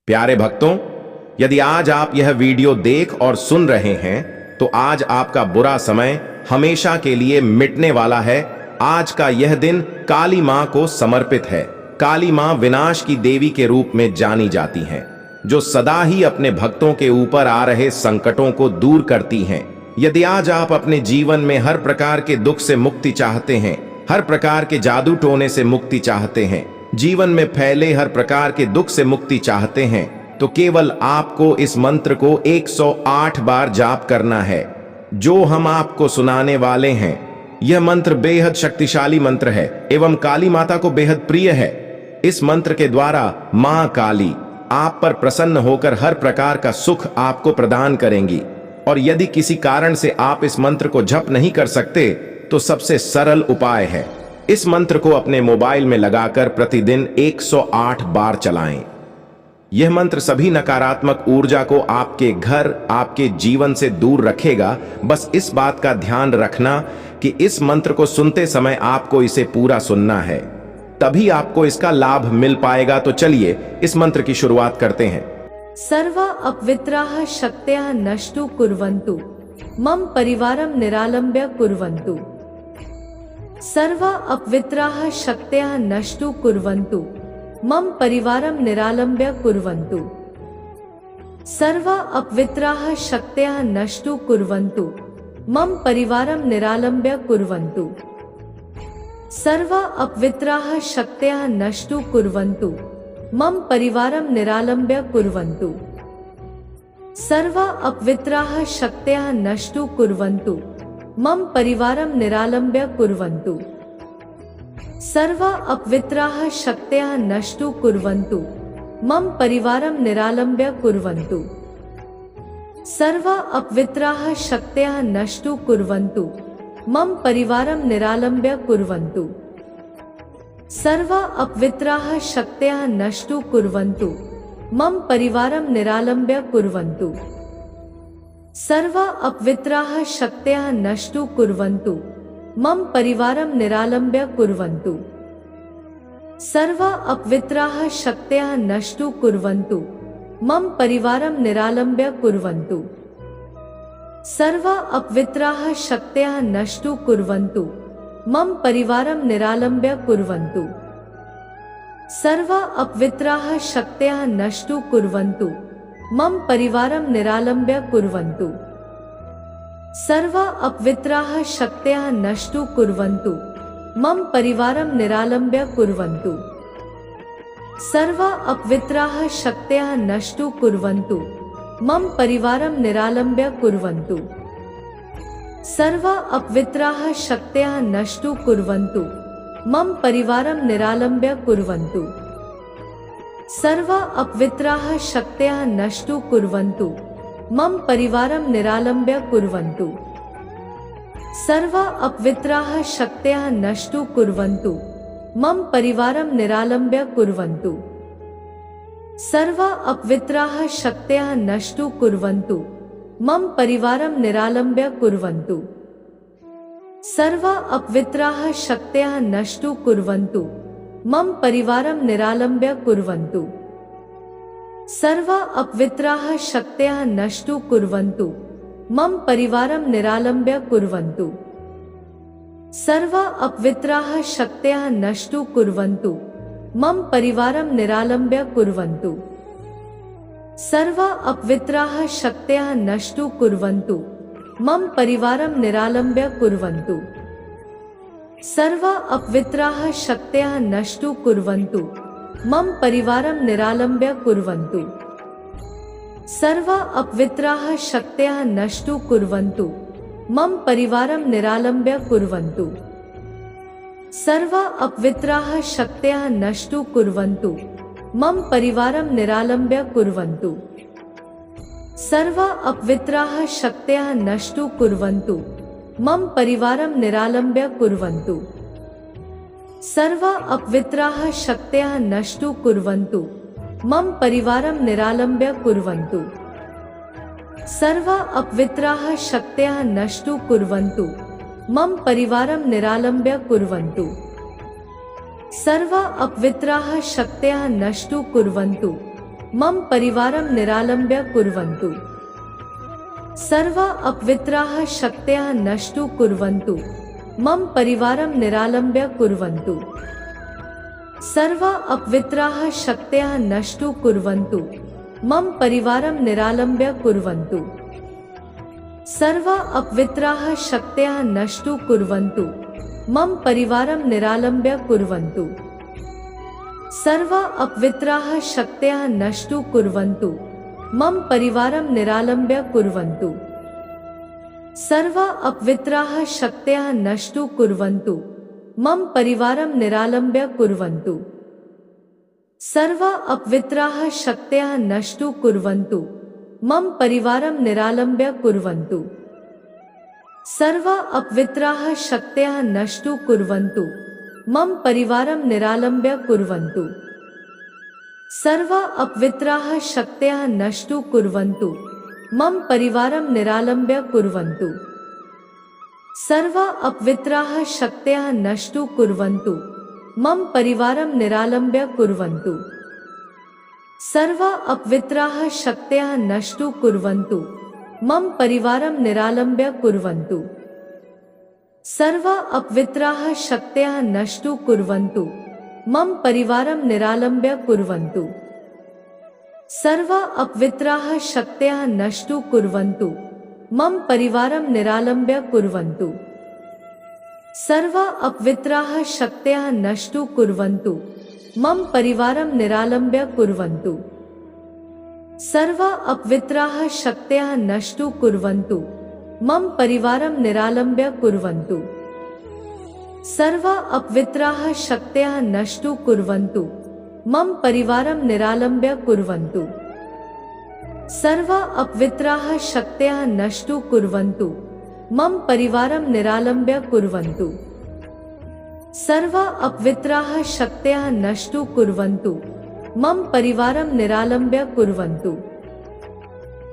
प्यारे भक्तों, यदि आज आप यह वीडियो देख और सुन रहे हैं तो आज आपका बुरा समय हमेशा के लिए मिटने वाला है। आज का यह दिन काली मां को समर्पित है। काली मां विनाश की देवी के रूप में जानी जाती हैं, जो सदा ही अपने भक्तों के ऊपर आ रहे संकटों को दूर करती हैं। यदि आज आप अपने जीवन में हर प्रकार के दुख से मुक्ति चाहते हैं, हर प्रकार के जादू टोने से मुक्ति चाहते हैं, जीवन में फैले हर प्रकार के दुख से मुक्ति चाहते हैं, तो केवल आपको इस मंत्र को 108 बार जाप करना है, जो हम आपको सुनाने वाले हैं। यह मंत्र बेहद शक्तिशाली मंत्र है एवं काली माता को बेहद प्रिय है। इस मंत्र के द्वारा मां काली आप पर प्रसन्न होकर हर प्रकार का सुख आपको प्रदान करेंगी। और यदि किसी कारण से आप इस मंत्र को जप नहीं कर सकते तो सबसे सरल उपाय है, इस मंत्र को अपने मोबाइल में लगाकर प्रतिदिन 108 बार चलाएं। यह मंत्र सभी नकारात्मक ऊर्जा को आपके घर, आपके जीवन से दूर रखेगा। बस इस बात का ध्यान रखना कि इस मंत्र को सुनते समय आपको इसे पूरा सुनना है, तभी आपको इसका लाभ मिल पाएगा। तो चलिए इस मंत्र की शुरुआत करते हैं। सर्व अपवित्राः शक्तयः नष्टु कुर्वन्तु मम परिवारं निरालम्ब्य कुर्वन्तु। सर्व अपवित्राः शक्तयः नष्टु कुर्वन्तु मम परिवारं निरालम्ब्य कुर्वन्तु। सर्व अपवित्राः शक्तयः नष्टु कुर्वन्तु मम परिवारं निरालम्ब्य कुर्वन्तु। सर्व अपवित्राः शक्तयः नष्टु कुर्वन्तु मम परिवारं निरालम्ब्य कुर्वन्तु। सर्व अपवित्राः शक्तयः नष्टु कुर्वन्तु मम परिवारं निरालम्ब्य कुर्वन्तु। सर्व अपवित्राः शक्तयः नष्टु कुर्वन्तु मम परिवारं निरालम्ब्य कुर्वन्तु। सर्व अपवित्राः शक्तयः नष्टु कुर्वन्तु मम परिवारं निरालम्ब्य कुर्वन्तु। सर्व अपवित्राः शक्तयः नष्टु कुर्वन्तु मम परिवारं निरालम्ब्य कुर्वन्तु। सर्व अपवित्राः शक्तयः नष्टु कुर्वन्तु मम परिवारं निरालम्ब्य कुर्वन्तु। सर्व अपवित्राः शक्तयः नष्टु कुर्वन्तु मम परिवारं निरालम्ब्य कुर्वन्तु। सर्व अपवित्राः शक्तयः नष्टु कुर्वन्तु मम परिवारं निरालम्ब्य कुर्वन्तु। सर्व अपवित्राः शक्तयः नष्टु कुर्वन्तु मम परिवारं निरालम्ब्य कुर्वन्तु। सर्व अपवित्राः शक्तयः नष्टु कुर्वन्तु मम परिवारं निरालम्ब्य कुर्वन्तु। सर्व अपवित्राः शक्तयः नष्टु कुर्वन्तु मम परिवारं निरालम्ब्य कुर्वन्तु। सर्व अपवित्राः शक्तयः नष्टु कुर्वन्तु मम परिवारं निरालम्ब्य कुर्वन्तु। सर्व अपवित्राः शक्तयः नष्टु कुर्वन्तु मम परिवारं निरालम्ब्य कुर्वन्तु। सर्व अपवित्राः शक्तयः नष्टु कुर्वन्तु मम परिवारं निरालम्ब्य कुर्वन्तु। सर्व अपवित्राः शक्तयः नष्टु कुर्वन्तु मम परिवारं निरालम्ब्य कुर्वन्तु। सर्व अपवित्राः शक्तयः नष्टु कुर्वन्तु मम परिवारं निरालम्ब्य कुर्वन्तु। सर्व अपवित्राः शक्तयः नष्टु कुर्वन्तु मम परिवारं निरालम्ब्य कुर्वन्तु। सर्व अपवित्राः शक्तयः नष्टु कुर्वन्तु मम परिवारं निरालम्ब्य कुर्वन्तु। सर्व अपवित्राः शक्तयः नष्टु कुर्वन्तु मम परिवारं निरालम्ब्य कुर्वन्तु। सर्व अपवित्राः शक्तयः नष्टु कुर्वन्तु मम परिवारं निरालम्ब्य कुर्वन्तु। सर्व अपवित्राः शक्तयः नष्टु कुर्वन्तु मम परिवारं निरालम्ब्य कुर्वन्तु। सर्व अपवित्राः शक्तयः नष्टु कुर्वन्तु मम परिवारं निरालम्ब्य कुर्वन्तु। सर्व अपवित्राः शक्तयः नष्टु कुर्वन्तु मम परिवारं निरालम्ब्य कुर्वन्तु। सर्व अपवित्राः शक्तयः नष्टु कुर्वन्तु मम परिवारं निरालम्ब्य कुर्वन्तु। सर्व अपवित्राः शक्तयः नष्टु कुर्वन्तु मम परिवारं निरालम्ब्य कुर्वन्तु। सर्व अपवित्राः शक्तयः नष्टु कुर्वन्तु मम परिवारं निरालम्ब्य कुर्वन्तु। सर्व अपवित्राः शक्तयः नष्टु कुर्वन्तु, मम परिवारं निरालम्ब्य कुर्वन्तु। सर्व अपवित्राः शक्तयः नष्टु कुर्वन्तु, मम परिवारं निरालम्ब्य कुर्वन्तु। सर्व अपवित्राः शक्तयः नष्टु कुर्वन्तु, मम परिवारं निरालम्ब्य कुर्वन्तु। सर्व अपवित्राः शक्तयः नष्टु कुर्वन्तु, मम परिवारं निरालम्ब्य कुर्वन्तु। सर्व अपवित्राः शक्तयः नष्टु कुर्वन्तु, मम परिवारं निरालम्ब्य कुर्वन्तु। सर्व अपवित्राः शक्तयः नष्टु कुर्वन्तु, मम परिवारं निरालम्ब्य कुर्वन्तु। सर्व अपवित्राः शक्तयः नष्टु कुर्वन्तु, मम परिवारं निरालम्ब्य कुर्वन्तु। सर्व अपवित्राः शक्तयः नष्टु कुर्वन्तु, मम परिवारं निरालम्ब्य कुर्वन्तु। सर्व अपवित्राः शक्तयः नष्टु कुर्वन्तु, मम परिवारं निरालम्ब्य कुर्वन्तु। सर्व अपवित्राः शक्तयः नष्टु कुर्वन्तु, मम परिवारं निरालम्ब्य कुर्वन्तु। सर्व अपवित्राः शक्तयः नष्टु कुर्वन्तु, मम परिवारं निरालम्ब्य कुर्वन्तु। सर्व अपवित्राः शक्तयः नष्टु कुर्वन्तु, मम परिवारं निरालम्ब्य कुर्वन्तु। सर्व अपवित्राः शक्तयः नष्टु कुर्वन्तु, मम परिवारं निरालम्ब्य कुर्वन्तु। सर्व अपवित्राः शक्तयः नष्टु कुर्वन्तु, मम परिवारं निरालम्ब्य कुर्वन्तु। सर्व अपवित्राः शक्तयः नष्टु कुर्वन्तु, मम परिवारं निरालम्ब्य कुर्वन्तु। सर्व अपवित्राः शक्तयः नष्टु कुर्वन्तु, मम परिवारं निरालम्ब्य कुर्वन्तु। सर्व अपवित्राः शक्तयः नष्टु कुर्वन्तु, मम परिवारं निरालम्ब्य कुर्वन्तु।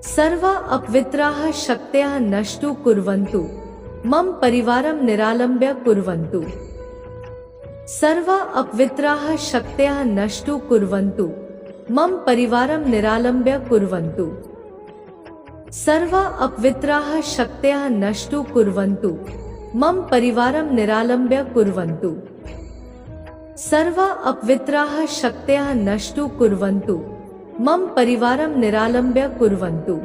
सर्व अपवित्राः शक्तयः नष्टु कुर्वन्तु, मम परिवारं निरालम्ब्य कुर्वन्तु। सर्व अपवित्राः शक्तयः नष्टु कुर्वन्तु, मम परिवारं निरालम्ब्य कुर्वन्तु। सर्व अपवित्राः शक्तयः नष्टु कुर्वन्तु, मम परिवारं निरालम्ब्य कुर्वन्तु। सर्व अपवित्राः शक्तयः नष्टु कुर्वन्तु, मम परिवारं निरालम्ब्य कुर्वन्तु।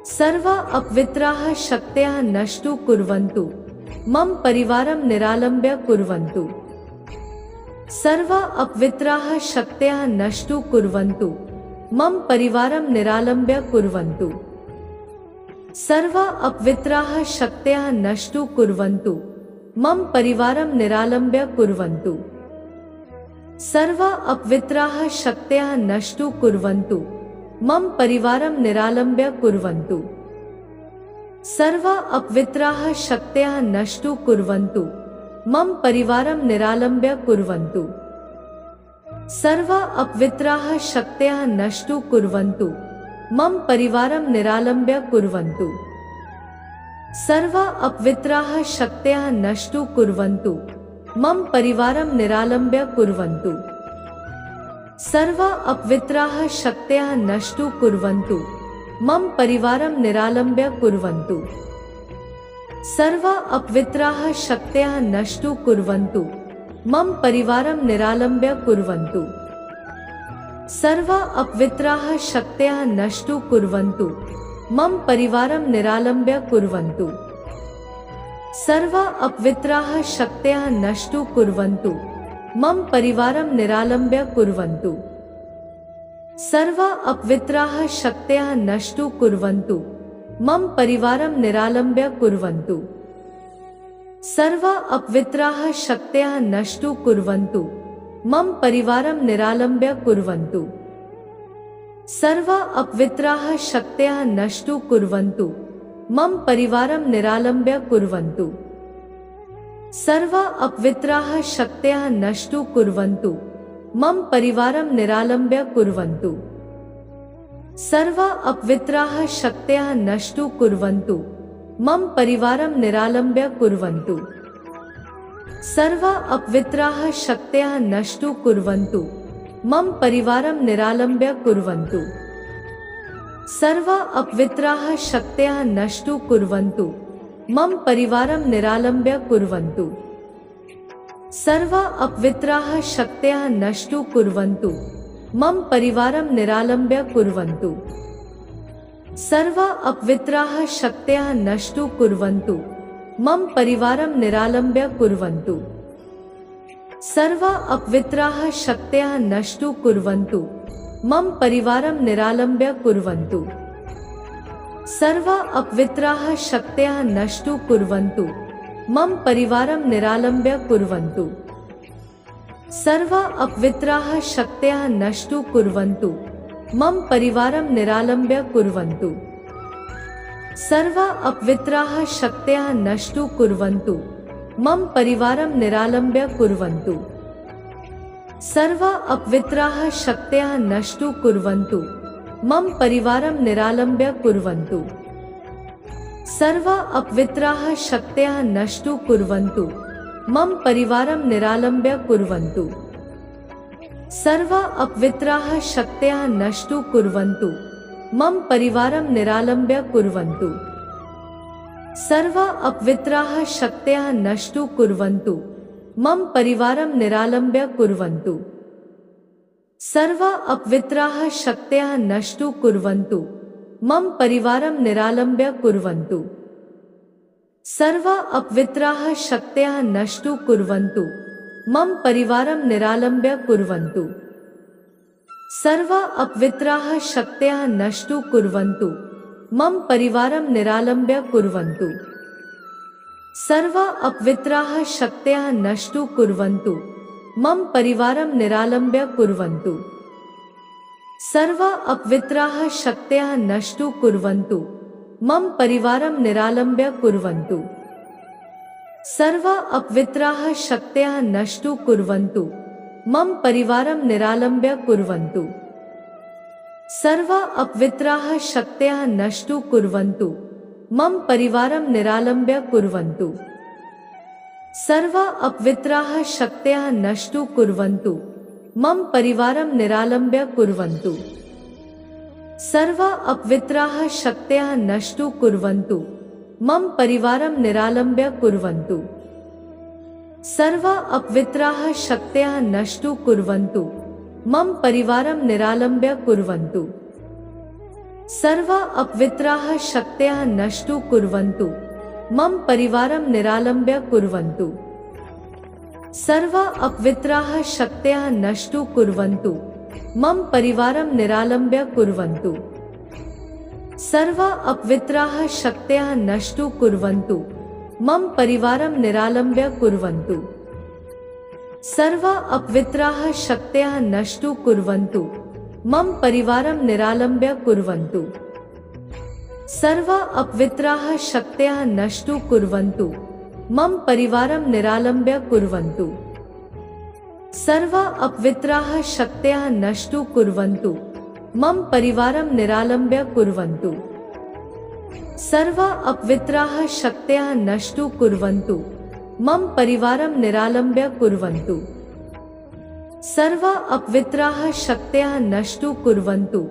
सर्व अपवित्राः शक्तयः नष्टु कुर्वन्तु, मम परिवारं निरालम्ब्य कुर्वन्तु। सर्व अपवित्राः शक्तयः नष्टु कुर्वन्तु, मम परिवारं निरालम्ब्य कुर्वन्तु। सर्व अपवित्राः शक्तयः नष्टु कुर्वन्तु, मम परिवारं निरालम्ब्य कुर्वन्तु। सर्व अपवित्राः शक्तयः नष्टु कुर्वन्तु, मम परिवारं निरालम्ब्य कुर्वन्तु। सर्व अपवित्राः शक्तयः नष्टु कुर्वन्तु, मम परिवारं निरालम्ब्य कुर्वन्तु। सर्व अपवित्राः शक्तयः नष्टु कुर्वन्तु, मम परिवारं निरालम्ब्य कुर्वन्तु। सर्व अपवित्राः शक्तयः नष्टु कुर्वन्तु, मम परिवारं निरालम्ब्य कुर्वन्तु। सर्व अपवित्राः शक्तयः नष्टु कुर्वन्तु, मम परिवारं निरालम्ब्य कुर्वन्तु। सर्व अपवित्राः शक्तयः नष्टु कुर्वन्तु, मम परिवारं निरालम्ब्य कुर्वन्तु। सर्व अपवित्राः शक्तयः नष्टु कुर्वन्तु, मम परिवारं निरालम्ब्य कुर्वन्तु। सर्व अपवित्राः शक्तयः नष्टु कुर्वन्तु, मम परिवारं निरालम्ब्य कुर्वन्तु। सर्व अपवित्राः शक्तयः नष्टु कुर्वन्तु, मम परिवारं निरालम्ब्य कुर्वन्तु। सर्व अपवित्राः शक्तयः नष्टु कुर्वन्तु, मम परिवारं निरालम्ब्य कुर्वन्तु। सर्व अपवित्राः शक्तयः नष्टु कुर्वन्तु, मम परिवारं निरालम्ब्य कुर्वन्तु। सर्व अपवित्राः शक्तयः नष्टु कुर्वन्तु, मम परिवारं निरालम्ब्य कुर्वन्तु। सर्व अपवित्राः शक्तयः नष्टु कुर्वन्तु, मम परिवारं निरालम्ब्य कुर्वन्तु। सर्व अपवित्राः शक्तयः नष्टु कुर्वन्तु, मम परिवारं निरालम्ब्य कुर्वन्तु। सर्वा अपवित्राः शक्तयः नष्टु कुर्वन्तु। मम परिवारं निरालम्ब्य कुर्वन्तु। सर्वा अपवित्राः शक्तयः नष्टु कुर्वन्तु। मम परिवारं निरालम्ब्य कुर्वन्तु। सर्वा अपवित्राः शक्तयः नष्टु कुर्वन्तु। मम परिवारं निरालम्ब्य कुर्वन्तु। सर्वा अपवित्राः शक्तयः नष्टु कुर्वन्तु। मम परिवारं निरालम्ब्य कुर्वन्तु। सर्वा अपवित्राः शक्तयः नष्टु कुर्वन्तु। मम परिवारं निरालम्ब्य कुर्वन्तु। सर्वा अपवित्राः शक्तयः नष्टु कुर्वन्तु। मम परिवारं निरालम्ब्य कुर्वन्तु। सर्वा अपवित्राः शक्तयः नष्टु कुर्वन्तु। मम परिवारं निरालम्ब्य कुर्वन्तु। सर्वा अपवित्राः शक्तयः नष्टु कुर्वन्तु। मम परिवारं निरालम्ब्य कुर्वन्तु। सर्वा अपवित्राः शक्तयः नष्टु कुर्वन्तु। मम परिवारं निरालम्ब्य कुर्वन्तु। सर्वा अपवित्राः शक्तयः नष्टु कुर्वन्तु। मम परिवारं निरालम्ब्य कुर्वन्तु। सर्वा अपवित्राः शक्तयः नष्टु कुर्वन्तु। मम परिवारं निरालम्ब्य कुर्वन्तु। सर्वा अपवित्राः शक्तयः नष्टु कुर्वन्तु। मम परिवारं निरालम्ब्य कुर्वन्तु। सर्वा अपवित्राः शक्तयः नष्टु कुर्वन्तु। मम परिवारं निरालम्ब्य कुर्वन्तु। सर्वा अपवित्राः शक्तयः नष्टु कुर्वन्तु। मम परिवारं निरालम्ब्य कुर्वन्तु। सर्वा अपवित्राः शक्तयः नष्टु कुर्वन्तु। मम परिवारं निरालम्ब्य कुर्वन्तु। सर्वा अपवित्राः शक्तयः नष्टु कुर्वन्तु। मम परिवारं निरालम्ब्य कुर्वन्तु। सर्वा अपवित्राः शक्तयः नष्टु कुर्वन्तु। मम परिवारं निरालम्ब्य कुर्वन्तु। सर्वा अपवित्राः शक्तयः नष्टु कुर्वन्तु। मम परिवारं निरालम्ब्य कुर्वन्तु। सर्वा अपवित्राः शक्तयः नष्टु कुर्वन्तु। मम परिवारं निरालम्ब्य कुर्वन्तु। सर्वा अपवित्राः शक्तयः नष्टु कुर्वन्तु। मम परिवारं निरालम्ब्य कुर्वन्तु। सर्वा अपवित्राः शक्तयः नष्टु कुर्वन्तु। मम परिवारं निरालम्ब्य कुर्वन्तु। सर्वा अपवित्राः शक्तयः नष्टु कुर्वन्तु। मम परिवारं निरालम्ब्य कुर्वन्तु। सर्वा अपवित्राः शक्तयः नष्टु कुर्वन्तु। मम परिवारं निरालम्ब्य कुर्वन्तु। सर्वा अपवित्राः शक्तयः नष्टु कुर्वन्तु। मम परिवारं निरालम्ब्य कुर्वन्तु। सर्वा अपवित्राः शक्तयः नष्टु कुर्वन्तु। मम परिवारं निरालम्ब्य कुर्वन्तु। सर्वा अपवित्राः शक्तयः नष्टु कुर्वन्तु। मम परिवारं निरालम्ब्य कुर्वन्तु। सर्वा अपवित्राः शक्तयः नष्टु कुर्वन्तु। मम परिवारं निरालम्ब्य कुर्वन्तु। सर्वा अपवित्राः शक्तयः नष्टु कुर्वन्तु। मम परिवारं निरालम्ब्य कुर्वन्तु। सर्वा अपवित्राः शक्तयः नष्टु कुर्वन्तु।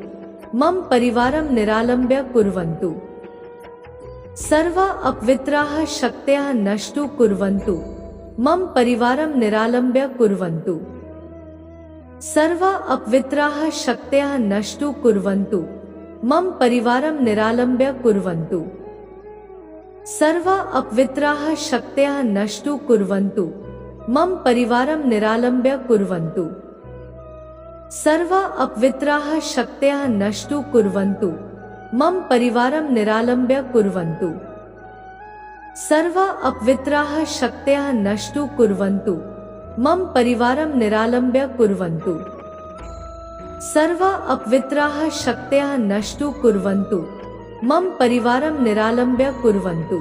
मम परिवारं निरालम्ब्य कुर्वन्तु। सर्वा अपवित्राः शक्तयः नष्टु कुर्वन्तु। मम परिवारं निरालम्ब्य कुर्वन्तु। सर्वा अपवित्राः शक्तयः नष्टु कुर्वन्तु। मम परिवारं निरालम्ब्य कुर्वन्तु। सर्वा अपवित्राः शक्तयः नष्टु कुर्वन्तु। मम परिवारं निरालम्ब्य कुर्वन्तु। सर्वा अपवित्राः शक्तयः नष्टु कुर्वन्तु। मम परिवारं निरालम्ब्य कुर्वन्तु। सर्वा अपवित्राः शक्तयः नष्टु कुर्वन्तु। मम परिवारं निरालम्ब्य कुर्वन्तु। सर्वा अपवित्राः शक्तयः नष्टु कुर्वन्तु। मम परिवारं निरालम्ब्य कुर्वन्तु।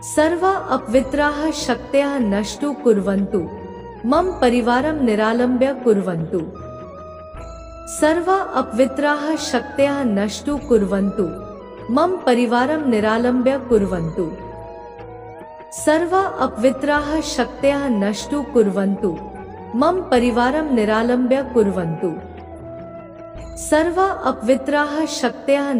सर्वा अपवित्राः शक्तयः नष्टु कुर्वन्तु। मम परिवारं निरालम्ब्य कुर्वन्तु। सर्वा अपवित्राः शक्तयः नष्टु कुर्वन्तु। मम परिवारं निरालम्ब्य कुर्वन्तु। सर्वा अपवित्राः शक्तयः नष्टु कुर्वन्तु। मम परिवारं निरालम्ब्य कुर्वन्तु। सर्वा अपवित्राः शक्तयः